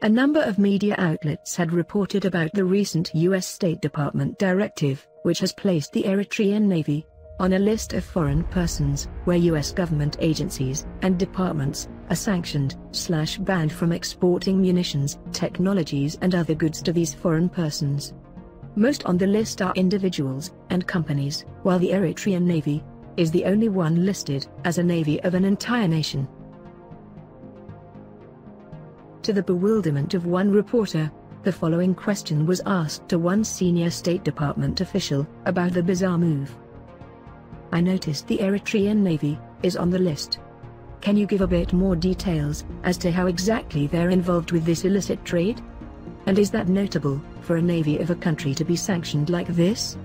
A number of media outlets had reported about the recent U.S. State Department directive, which has placed the Eritrean Navy on a list of foreign persons, where U.S. government agencies and departments are sanctioned/banned from exporting munitions, technologies and other goods to these foreign persons. Most on the list are individuals and companies, while the Eritrean Navy is the only one listed as a navy of an entire nation. To the bewilderment of one reporter, the following question was asked to one senior State Department official about the bizarre move. "I noticed the Eritrean Navy is on the list. Can you give a bit more details as to how exactly they're involved with this illicit trade? And is that notable for a navy of a country to be sanctioned like this?"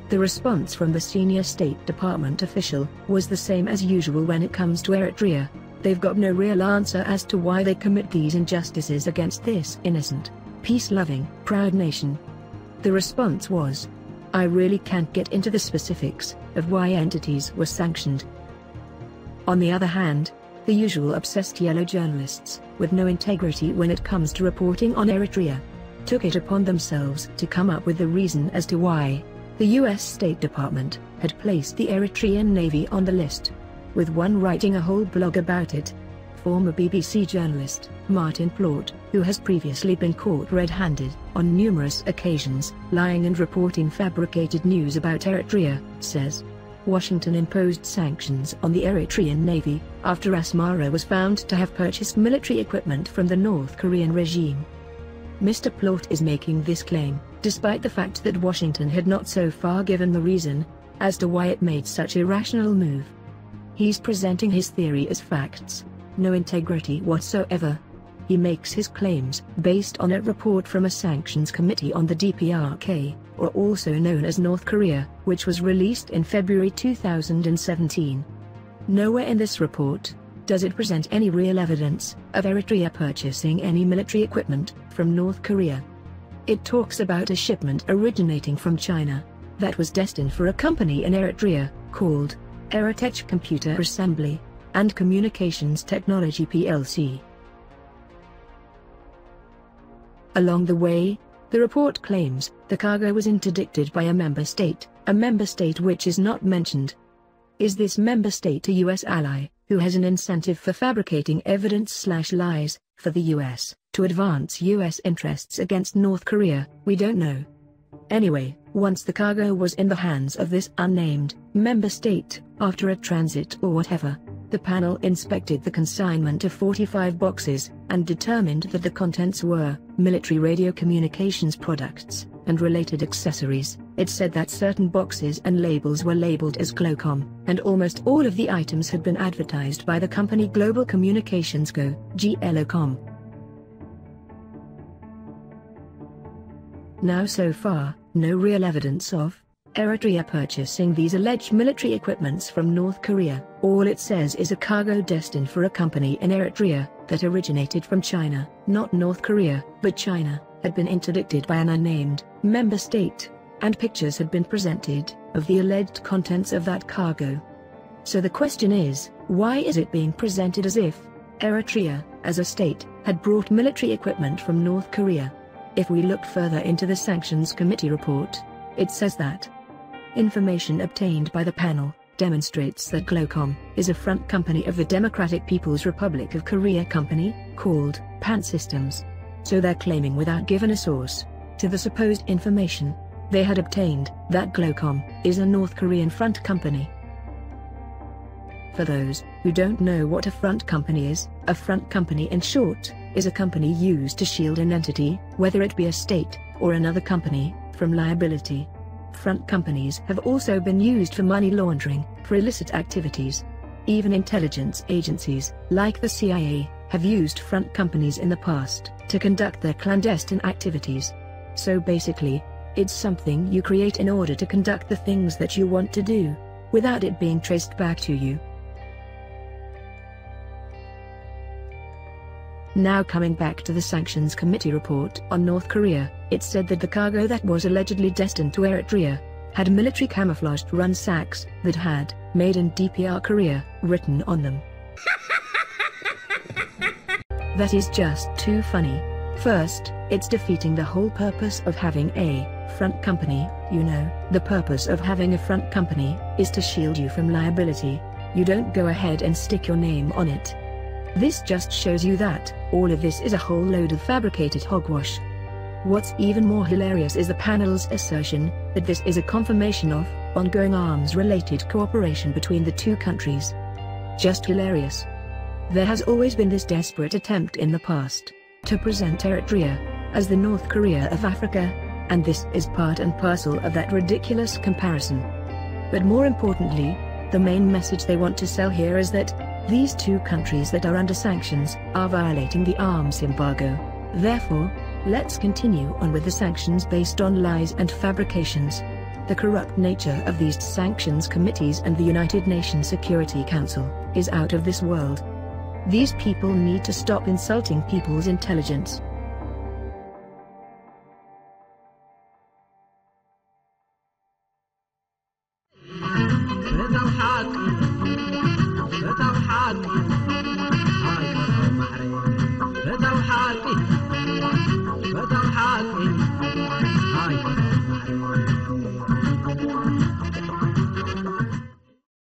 The response from the senior State Department official was the same as usual when it comes to Eritrea. They've got no real answer as to why they commit these injustices against this innocent, peace-loving, proud nation. The response was, "I really can't get into the specifics of why entities were sanctioned." On the other hand, the usual obsessed yellow journalists, with no integrity when it comes to reporting on Eritrea, took it upon themselves to come up with the reason as to why the U.S. State Department had placed the Eritrean Navy on the list, with one writing a whole blog about it. Former BBC journalist Martin Plaut, who has previously been caught red-handed on numerous occasions, lying and reporting fabricated news about Eritrea, says, Washington imposed sanctions on the Eritrean Navy after Asmara was found to have purchased military equipment from the North Korean regime. Mr. Plaut is making this claim, despite the fact that Washington had not so far given the reason as to why it made such irrational move. He's presenting his theory as facts, no integrity whatsoever. He makes his claims based on a report from a sanctions committee on the DPRK, or also known as North Korea, which was released in February 2017. Nowhere in this report does it present any real evidence of Eritrea purchasing any military equipment from North Korea. It talks about a shipment originating from China that was destined for a company in Eritrea called Eritrea Computer Assembly and Communications Technology plc. Along the way, the report claims the cargo was interdicted by a member state which is not mentioned. Is this member state a U.S. ally who has an incentive for fabricating evidence/lies for the U.S. to advance U.S. interests against North Korea? We don't know. Anyway, once the cargo was in the hands of this unnamed member state, after a transit or whatever, the panel inspected the consignment of 45 boxes and determined that the contents were military radio communications products and related accessories. It said that certain boxes and labels were labeled as Glocom, and almost all of the items had been advertised by the company Global Communications Co. GLOCOM. Now so far, no real evidence of Eritrea purchasing these alleged military equipments from North Korea. All it says is a cargo destined for a company in Eritrea that originated from China, not North Korea, but China, had been interdicted by an unnamed member state, and pictures had been presented of the alleged contents of that cargo. So the question is, why is it being presented as if Eritrea, as a state, had brought military equipment from North Korea? If we look further into the Sanctions Committee report, it says that information obtained by the panel demonstrates that Glocom is a front company of the Democratic People's Republic of Korea company, called PAN Systems. So they're claiming without giving a source to the supposed information they had obtained that Glocom is a North Korean front company. For those who don't know what a front company is, a front company in short is a company used to shield an entity, whether it be a state or another company, from liability. Front companies have also been used for money laundering, for illicit activities. Even intelligence agencies, like the CIA, have used front companies in the past to conduct their clandestine activities. So basically, it's something you create in order to conduct the things that you want to do, without it being traced back to you. Now coming back to the Sanctions Committee report on North Korea, it said that the cargo that was allegedly destined to Eritrea had military camouflaged run sacks that had "Made in DPR Korea" written on them. That is just too funny. First, it's defeating the whole purpose of having a front company. You know, the purpose of having a front company is to shield you from liability. You don't go ahead and stick your name on it. This just shows you that all of this is a whole load of fabricated hogwash. What's even more hilarious is the panel's assertion that this is a confirmation of ongoing arms-related cooperation between the two countries. Just hilarious. There has always been this desperate attempt in the past to present Eritrea as the North Korea of Africa, and this is part and parcel of that ridiculous comparison. But more importantly, the main message they want to sell here is that these two countries that are under sanctions are violating the arms embargo. Therefore, let's continue on with the sanctions based on lies and fabrications. The corrupt nature of these sanctions committees and the United Nations Security Council is out of this world. These people need to stop insulting people's intelligence.